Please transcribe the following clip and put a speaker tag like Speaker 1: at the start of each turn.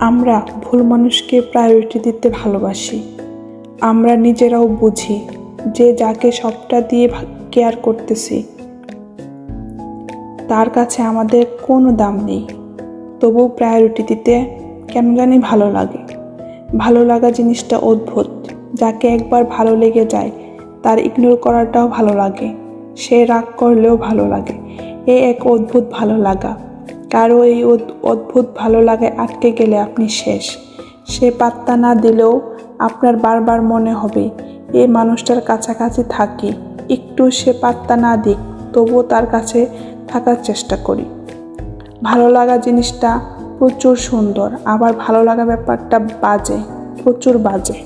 Speaker 1: আমরা ভুল মানুষকে প্রায়োরিটি দিতে ভালোবাসি। আমরা নিজেরাও বুঝি যে যাকে সবটা দিয়ে কেয়ার করতেছি তার কাছে আমাদের কোনো দাম নেই, তবু প্রায়োরিটি দিতে কেন জানি ভালো লাগে। ভালো লাগা জিনিসটা অদ্ভুত। যাকে একবার ভালো লেগে যায় তার ইগনোর করাটাও ভালো লাগে, সে রাগ করলেও ভালো লাগে। এক অদ্ভুত ভালো লাগা। কারো এই অদ্ভুত ভালো লাগায় আটকে গেলে আপনি শেষ। সে পাত্তা না দিলেও আপনার বারবার মনে হবে এই মানুষটার কাছাকাছি থাকি, একটু সে পাত্তা না দিক তবুও তার কাছে থাকার চেষ্টা করি। ভালো লাগা জিনিসটা প্রচুর সুন্দর, আবার ভালো লাগা ব্যাপারটা বাজে, প্রচুর বাজে।